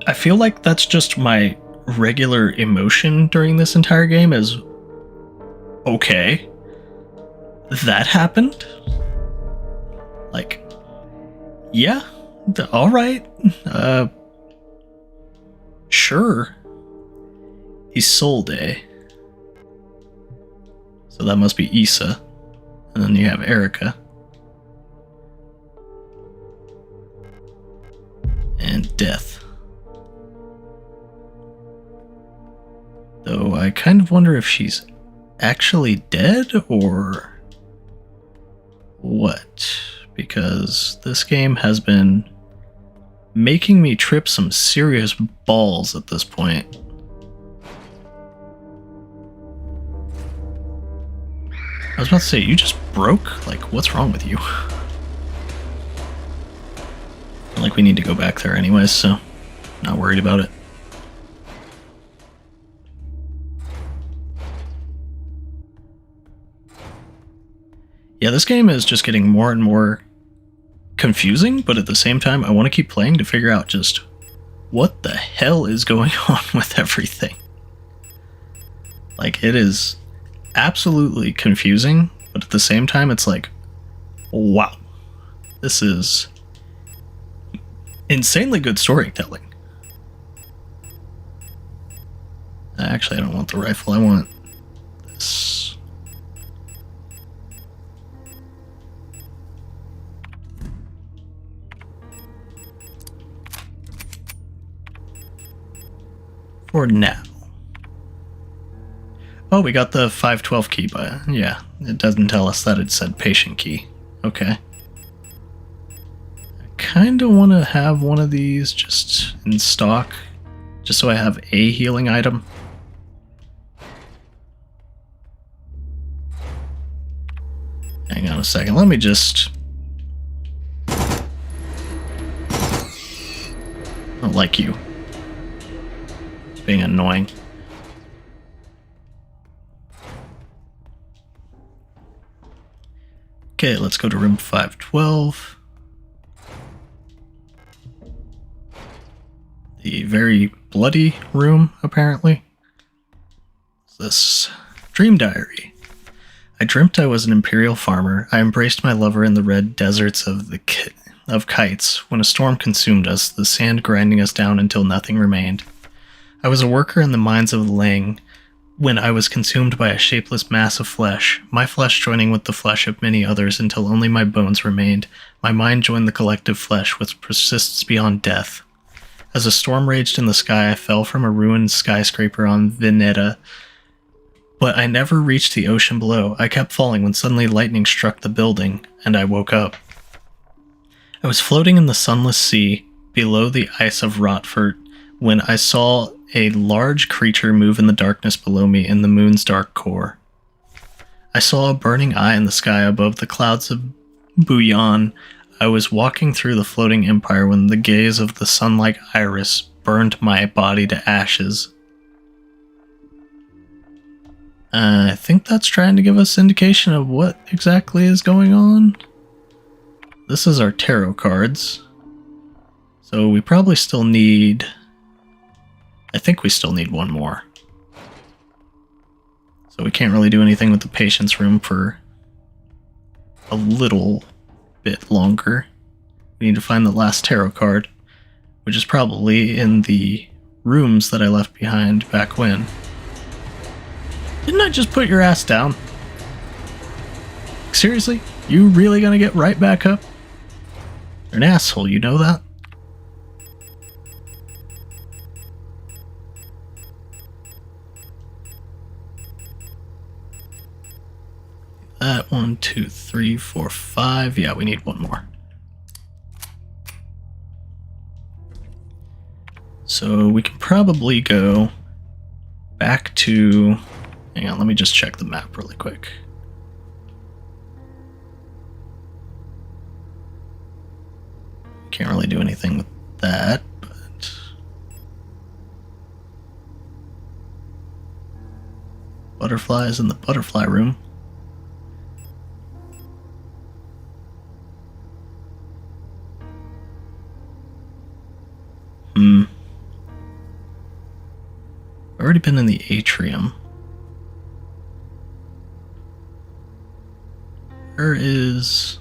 I feel like that's just my regular emotion during this entire game is, okay, that happened? Like, yeah, alright, sure. He's Solde. So that must be Issa. And then you have Erica. And Death. Though I kind of wonder if she's actually dead or what, because this game has been making me trip some serious balls at this point. I was about to say, you just broke? Like, what's wrong with you? Like, we need to go back there anyways, so not worried about it. Yeah, this game is just getting more and more confusing, but at the same time, I want to keep playing to figure out just what the hell is going on with everything. Like, it is absolutely confusing, but at the same time, it's like, wow, this is insanely good storytelling. Actually, I don't want the rifle, I want this. For now. Oh, we got the 512 key, but yeah, it doesn't tell us that it said patient key. Okay. I kind of want to have one of these just in stock, just so I have a healing item. Hang on a second, let me just... I don't like you. It's being annoying. Okay, let's go to room 512. The very bloody room, apparently. This dream diary. I dreamt I was an imperial farmer. I embraced my lover in the red deserts of kites when a storm consumed us, the sand grinding us down until nothing remained. I was a worker in the mines of Lang when I was consumed by a shapeless mass of flesh, my flesh joining with the flesh of many others until only my bones remained. My mind joined the collective flesh which persists beyond death. As a storm raged in the sky, I fell from a ruined skyscraper on Veneta, but I never reached the ocean below. I kept falling when suddenly lightning struck the building, and I woke up. I was floating in the sunless sea below the ice of Rotfurt when I saw a large creature move in the darkness below me in the moon's dark core. I saw a burning eye in the sky above the clouds of Bouillon. I was walking through the floating empire when the gaze of the sun-like iris burned my body to ashes. I think that's trying to give us indication of what exactly is going on. This is our tarot cards. So we probably still need... I think we still need one more. So we can't really do anything with the patient's room for a little bit longer. We need to find the last tarot card, which is probably in the rooms that I left behind back when. Didn't I just put your ass down? Seriously? You really gonna get right back up? You're an asshole, you know that? That 1, 2, 3, 4, 5. Yeah, we need one more. So we can probably go back to... Hang on, let me just check the map really quick. Can't really do anything with that, but... Butterflies in the butterfly room. already been in the atrium. Where is...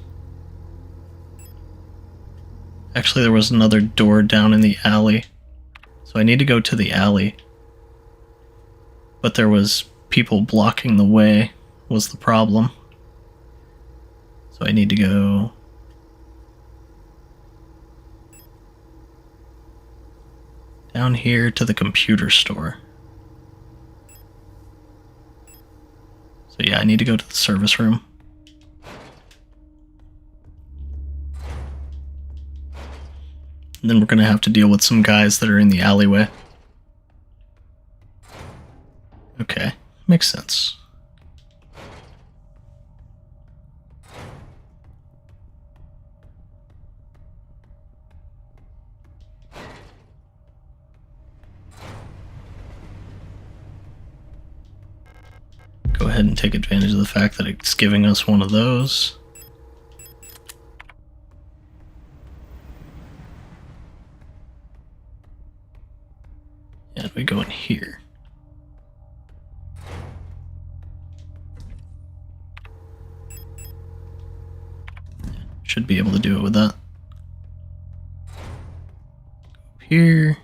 Actually, there was another door down in the alley. So I need to go to the alley. But there was people blocking the way, was the problem. So I need to go... down here to the computer store. So yeah, I need to go to the service room. And then we're going to have to deal with some guys that are in the alleyway. Okay, makes sense. Go ahead and take advantage of the fact that it's giving us one of those. And we go in here. Should be able to do it with that. Up here.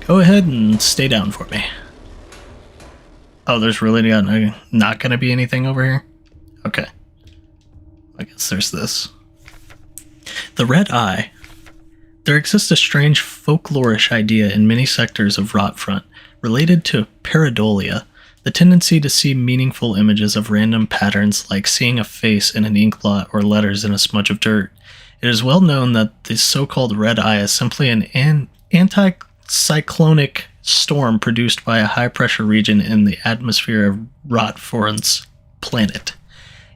Go ahead and stay down for me. Oh, there's really not going to be anything over here? Okay. I guess there's this. The red eye. There exists a strange folklorish idea in many sectors of Rotfront related to pareidolia, the tendency to see meaningful images of random patterns like seeing a face in an ink blot or letters in a smudge of dirt. It is well known that the so-called red eye is simply an anticyclonic storm produced by a high-pressure region in the atmosphere of Rotfront's planet.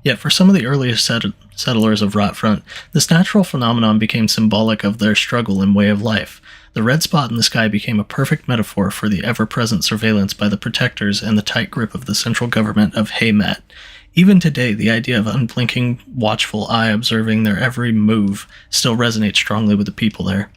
Yet for some of the earliest settlers of Rotfront, this natural phenomenon became symbolic of their struggle and way of life. The red spot in the sky became a perfect metaphor for the ever-present surveillance by the protectors and the tight grip of the central government of Haymat. Even today, the idea of unblinking, watchful eye observing their every move still resonates strongly with the people there.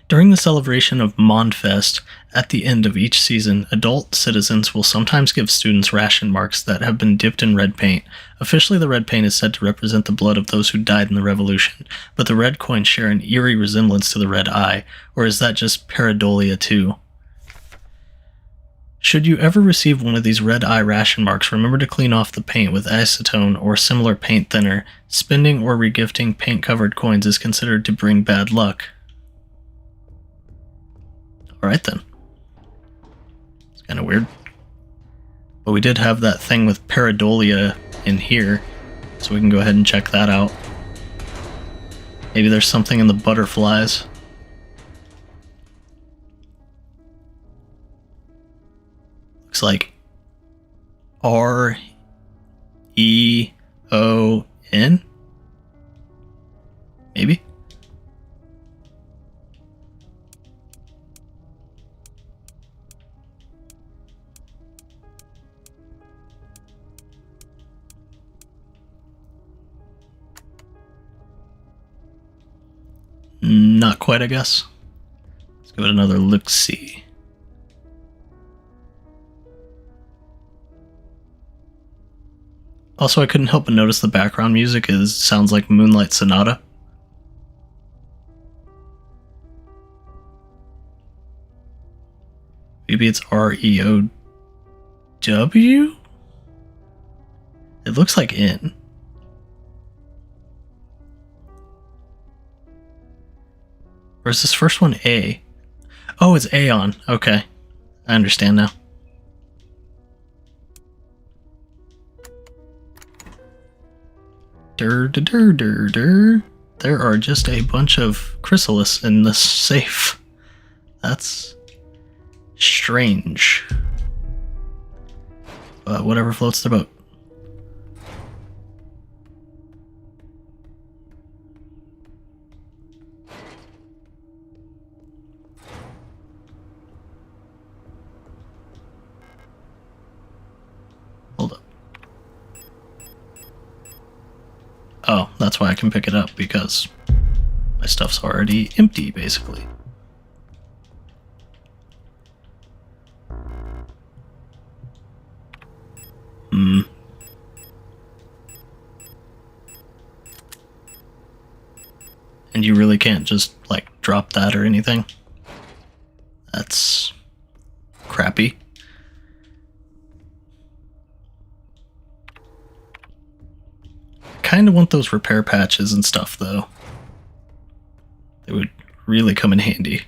During the celebration of Mondfest, at the end of each season, adult citizens will sometimes give students ration marks that have been dipped in red paint. Officially, the red paint is said to represent the blood of those who died in the revolution, but the red coins share an eerie resemblance to the red eye, or is that just pareidolia too? Should you ever receive one of these red eye ration marks, remember to clean off the paint with acetone or similar paint thinner. Spending or regifting paint-covered coins is considered to bring bad luck. Alright then. It's kind of weird. But we did have that thing with pareidolia in here, so we can go ahead and check that out. Maybe there's something in the butterflies. Looks like R-E-O-N? Maybe? Not quite, I guess. Let's give it another look-see. Also, I couldn't help but notice the background music sounds like Moonlight Sonata. Maybe it's R-E-O-W? It looks like N. Or is this first one A? Oh, it's Aeon. Okay. I understand now. There are just a bunch of chrysalis in this safe. That's strange. But whatever floats the boat. Oh, that's why I can pick it up, because my stuff's already empty, basically. And you really can't just, like, drop that or anything? That's crappy. Kind of want those repair patches and stuff, though. They would really come in handy.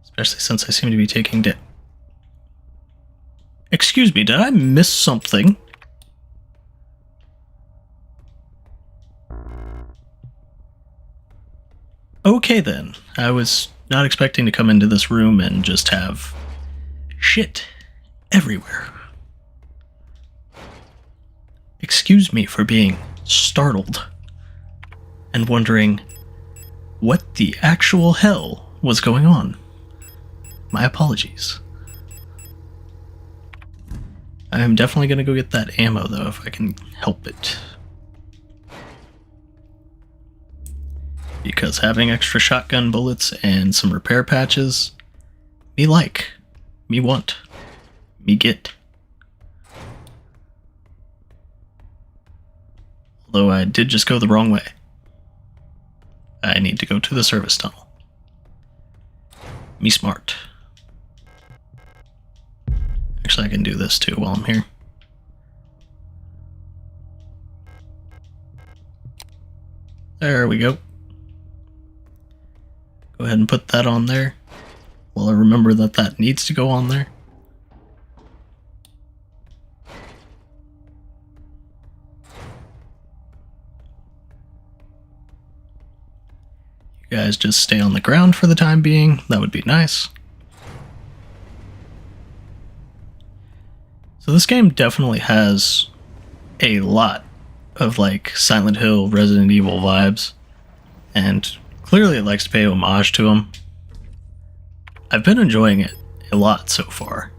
Especially since I seem to be taking Excuse me, did I miss something? Okay then, I was not expecting to come into this room and just have shit everywhere. Excuse me for being startled and wondering what the actual hell was going on. My apologies. I am definitely going to go get that ammo, though, if I can help it. Because having extra shotgun bullets and some repair patches, me like, me want, me get. Although I did just go the wrong way. I need to go to the service tunnel. Me smart. Actually, I can do this too while I'm here. There we go. Go ahead and put that on there. Well, I remember that that needs to go on there. You guys just stay on the ground for the time being. That would be nice. So this game definitely has a lot of like Silent Hill, Resident Evil vibes, and clearly it likes to pay homage to them. I've been enjoying it a lot so far.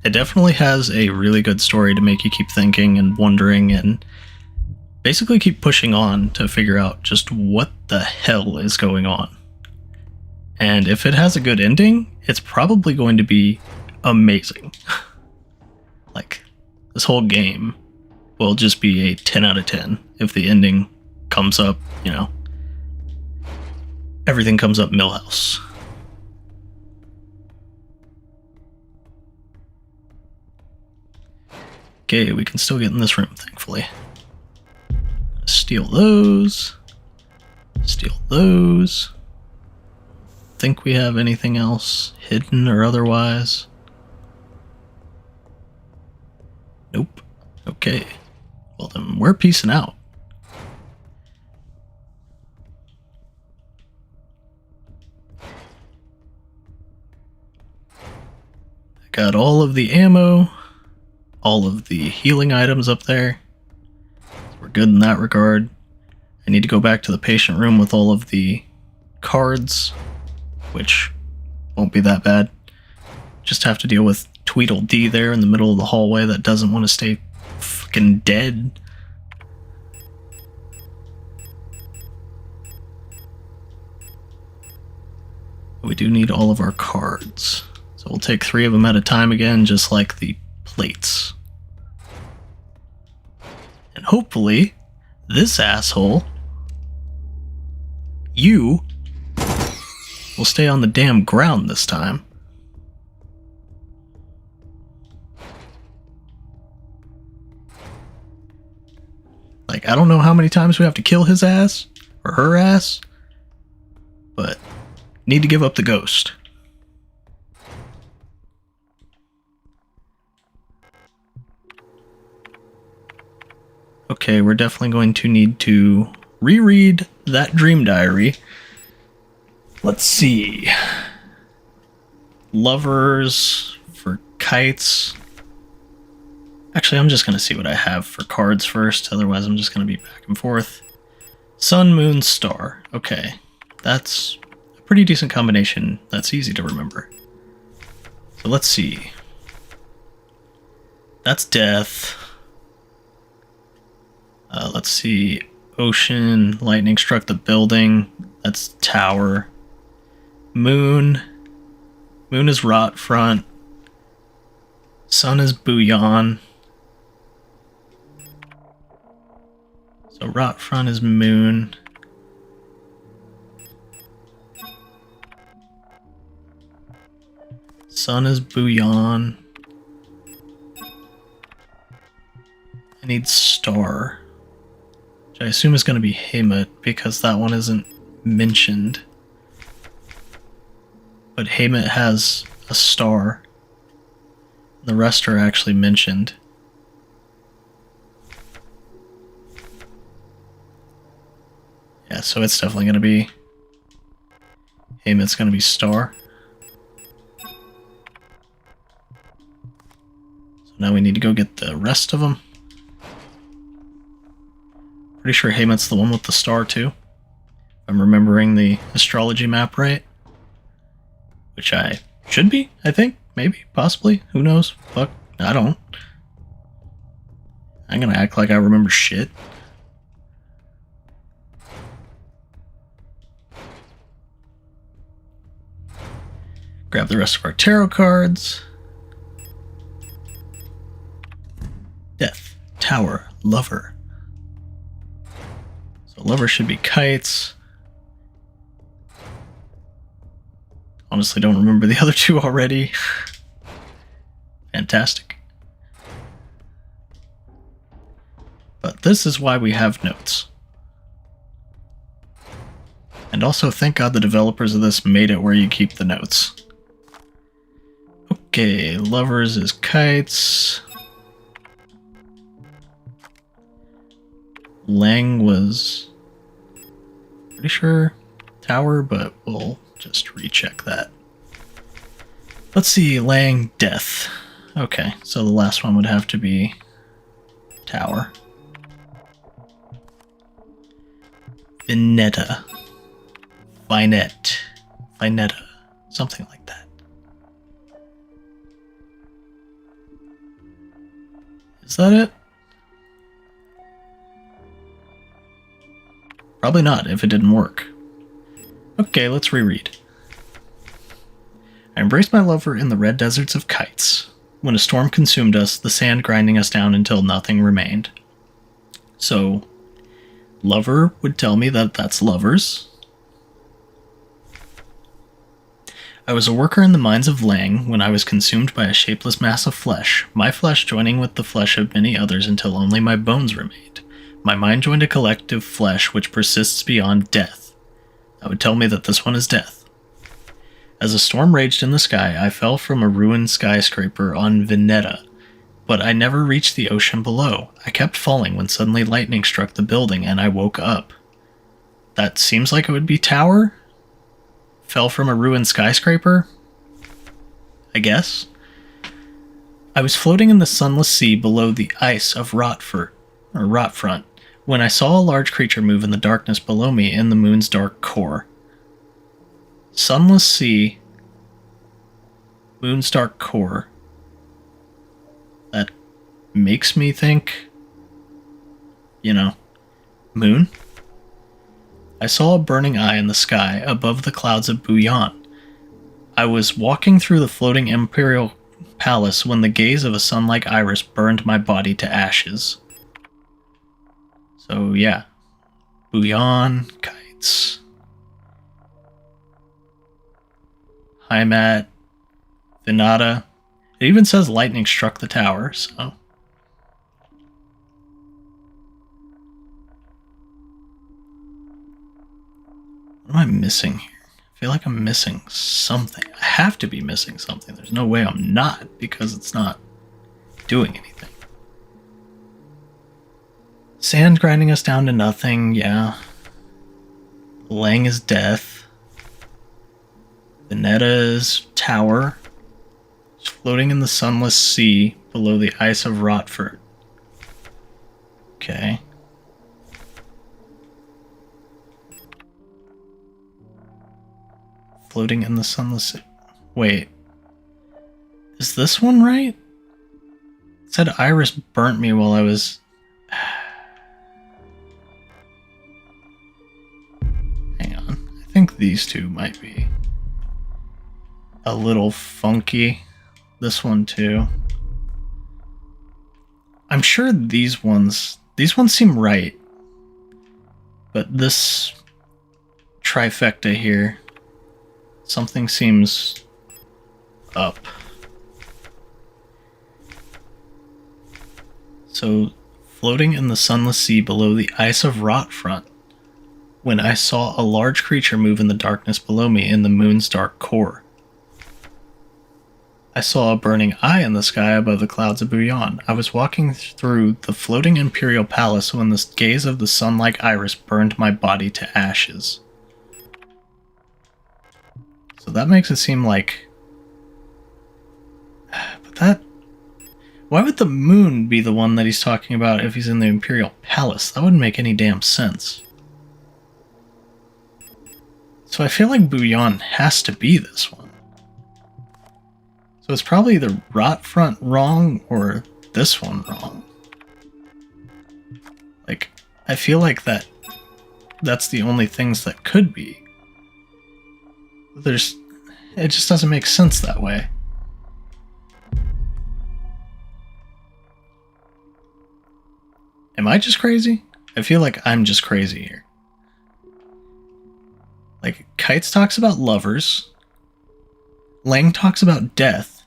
It definitely has a really good story to make you keep thinking and wondering and basically keep pushing on to figure out just what the hell is going on. And if it has a good ending, it's probably going to be amazing. Like, this whole game will just be a 10 out of 10 if the ending comes up, you know. Everything comes up Millhouse. Okay, we can still get in this room, thankfully. Steal those. Steal those. Think we have anything else hidden or otherwise? Nope. Okay. Well then, we're peacing out. I got all of the ammo, all of the healing items up there. We're good in that regard. I need to go back to the patient room with all of the cards, which won't be that bad. Just have to deal with Tweedledee there in the middle of the hallway that doesn't want to stay fucking dead. We do need all of our cards. So we'll take 3 of them at a time again, just like the plates. And hopefully, this asshole, you, will stay on the damn ground this time. Like, I don't know how many times we have to kill his ass, or her ass, but need to give up the ghost. Okay, we're definitely going to need to reread that dream diary. Let's see. Lovers for kites. Actually, I'm just going to see what I have for cards first, otherwise I'm just going to be back and forth. Sun, moon, star. Okay, that's a pretty decent combination. That's easy to remember. So let's see. That's death. Let's see. Ocean, lightning struck the building. That's tower. Moon. Moon is rot front. Sun is bouillon. So rot front is moon. Sun is bouillon. I need star, which I assume is going to be Haymet because that one isn't mentioned. But Haymet has a star. The rest are actually mentioned. Yeah, so it's definitely going to be... Haymet's going to be star. So now we need to go get the rest of them. Pretty sure Haymet's the one with the star too. If I'm remembering the astrology map right. Which I should be, I think. Maybe, possibly. Who knows? Fuck, I don't. I'm gonna act like I remember shit. Grab the rest of our tarot cards. Death, Tower, Lover. So Lover should be kites. Honestly, don't remember the other two already. Fantastic. But this is why we have notes. And also, thank God the developers of this made it where you keep the notes. Okay, Lovers is kites. Lang was pretty sure tower, but we'll just recheck that. Let's see, Lang, death. Okay, so the last one would have to be tower. Vinetta. Vinette. Vinetta. Something like that. Is that it? Probably not, if it didn't work. Okay, let's reread. I embraced my lover in the red deserts of kites. When a storm consumed us, the sand grinding us down until nothing remained. So, lover would tell me that that's lovers. I was a worker in the mines of Lang when I was consumed by a shapeless mass of flesh, my flesh joining with the flesh of many others until only my bones remained. My mind joined a collective flesh which persists beyond death. That would tell me that this one is death. As a storm raged in the sky, I fell from a ruined skyscraper on Vinetta, but I never reached the ocean below. I kept falling when suddenly lightning struck the building and I woke up. That seems like it would be tower? Fell from a ruined skyscraper? I guess. I was floating in the sunless sea below the ice of Rotfront, when I saw a large creature move in the darkness below me in the moon's dark core. Sunless sea, moon's dark core. That makes me think, moon? I saw a burning eye in the sky above the clouds of Bouillon. I was walking through the floating imperial palace when the gaze of a sun-like iris burned my body to ashes. So yeah, Bouillon, kites, Heimat, Vinata. It even says lightning struck the tower, so... What am I missing here? I feel like I'm missing something. I have to be missing something. There's no way I'm not, because it's not doing anything. Sand grinding us down to nothing, yeah. Lang is death. Vinetta is tower. It's floating in the sunless sea below the ice of Rotford. Okay. Floating in the sunless sea. Wait. Is this one right? It said Iris burnt me while I was... these two might be a little funky. This one too. I'm sure these ones seem right. But this trifecta here, something seems up. So, floating in the sunless sea below the ice of rot front, when I saw a large creature move in the darkness below me in the moon's dark core. I saw a burning eye in the sky above the clouds of Bouillon. I was walking through the floating imperial palace when the gaze of the sun-like iris burned my body to ashes. So that makes it seem like... But that... Why would the moon be the one that he's talking about if he's in the imperial palace? That wouldn't make any damn sense. So I feel like Bouillon has to be this one. So it's probably either rot front wrong or this one wrong. Like, I feel like that's the only things that could be. It just doesn't make sense that way. Am I just crazy? I feel like I'm just crazy here. Like, Kites talks about lovers. Lang talks about death.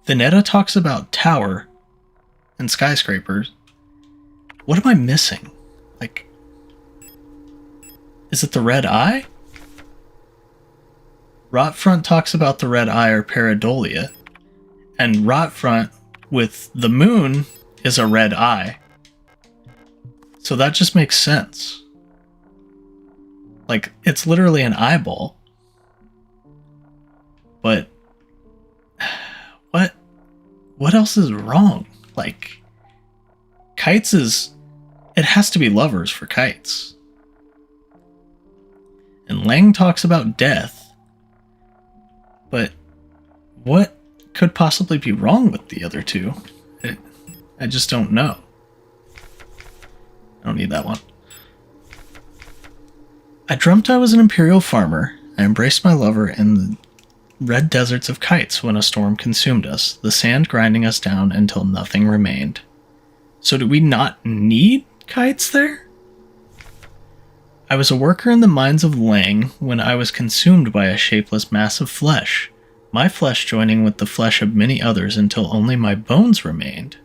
Veneta talks about tower and skyscrapers. What am I missing? Like, is it the red eye? Rotfront talks about the red eye or pareidolia, and Rotfront with the moon is a red eye. So that just makes sense. Like, it's literally an eyeball. But what else is wrong? Like, Kites is... It has to be lovers for Kites. And Lang talks about death. But what could possibly be wrong with the other two? I just don't know. I don't need that one. I dreamt I was an imperial farmer. I embraced my lover in the red deserts of Kites when a storm consumed us, the sand grinding us down until nothing remained. So do we not need Kites there? I was a worker in the mines of Lang when I was consumed by a shapeless mass of flesh, my flesh joining with the flesh of many others until only my bones remained.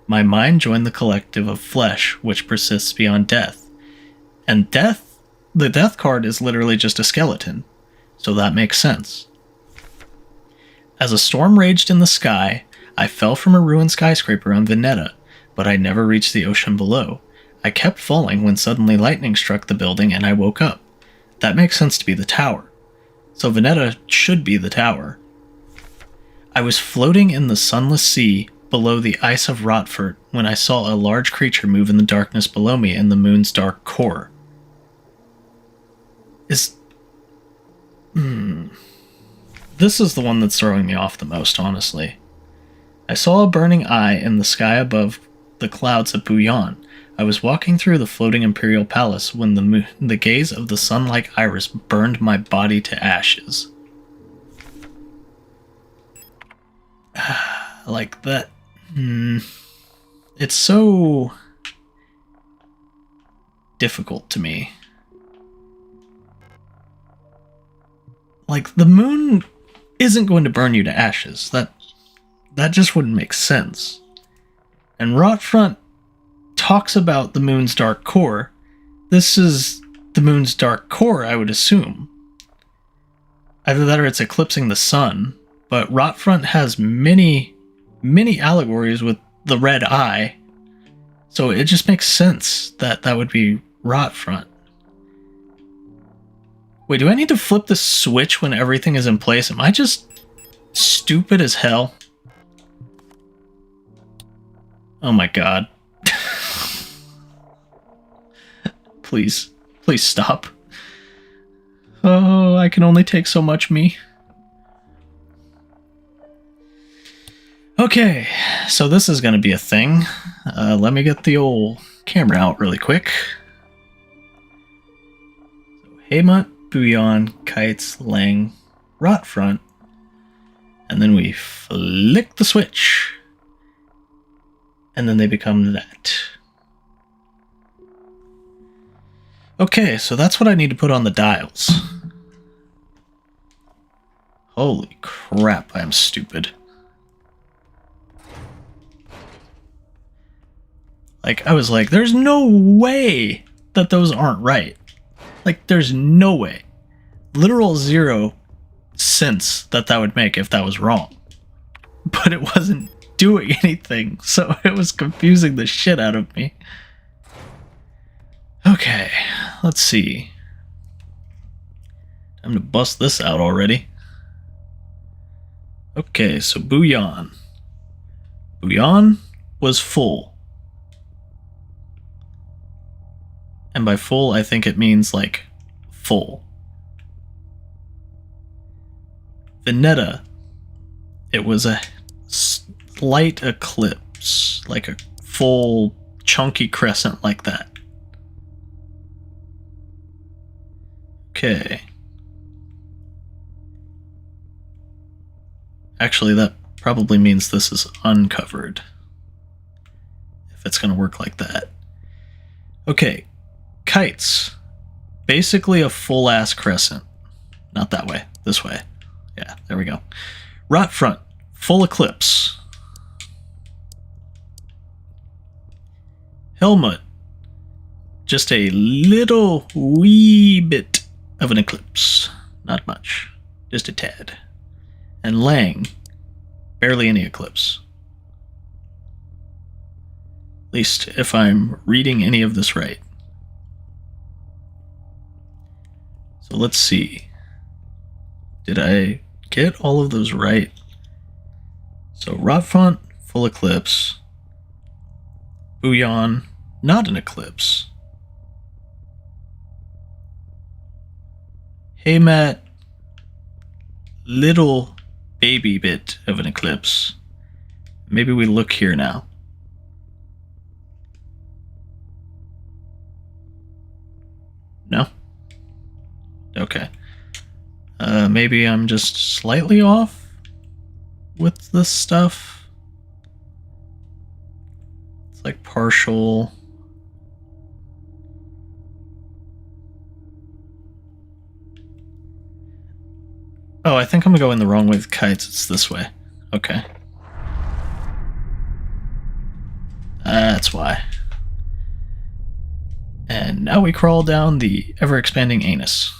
My mind joined the collective of flesh which persists beyond death. And the death card is literally just a skeleton, so that makes sense. As a storm raged in the sky, I fell from a ruined skyscraper on Veneta, but I never reached the ocean below. I kept falling when suddenly lightning struck the building and I woke up. That makes sense to be the tower. So Veneta should be the tower. I was floating in the sunless sea below the ice of Rotfurt when I saw a large creature move in the darkness below me in the moon's dark core. This is the one that's throwing me off the most, honestly. I saw a burning eye in the sky above the clouds of Bouillon. I was walking through the floating imperial palace when the gaze of the sun-like iris burned my body to ashes. Like that... It's so... difficult to me. Like, the moon isn't going to burn you to ashes. That just wouldn't make sense. And Rotfront talks about the moon's dark core. This is the moon's dark core, I would assume. Either that or it's eclipsing the sun. But Rotfront has many allegories with the red eye. So it just makes sense that that would be Rotfront. Wait, do I need to flip the switch when everything is in place? Am I just stupid as hell? Oh my god. Please stop. Oh, I can only take so much me. Okay, so this is going to be a thing. Let me get the old camera out really quick. So, hey Mutt, Bouillon, Kites, Lang, Rot Front, and then we flick the switch, and then they become that. Okay, so that's what I need to put on the dials. Holy crap, I am stupid. Like, I was like, there's no way that those aren't right. Like, there's no way. Literal 0 sense that would make if that was wrong. But it wasn't doing anything, so it was confusing the shit out of me. Okay, let's see. Time to bust this out already. Okay, so Bouillon. Bouillon was full. And by full, I think it means, like, full. Veneta, it was a slight eclipse, like a full, chunky crescent like that. Okay. Actually, that probably means this is uncovered. If it's going to work like that. Okay. Kites. Basically a full-ass crescent. Not that way. This way. Yeah, there we go. Rot Front. Full eclipse. Helmut. Just a little wee bit of an eclipse. Not much. Just a tad. And Lang. Barely any eclipse. At least if I'm reading any of this right. So let's see. Did I get all of those right? So Rot Front, full eclipse. Bouillon, not an eclipse. Haymat, little baby bit of an eclipse. Maybe we look here now. No? Okay. Maybe I'm just slightly off with this stuff. It's like partial. Oh, I think I'm going the wrong way with kites. It's this way. Okay. That's why. And now we crawl down the ever-expanding anus.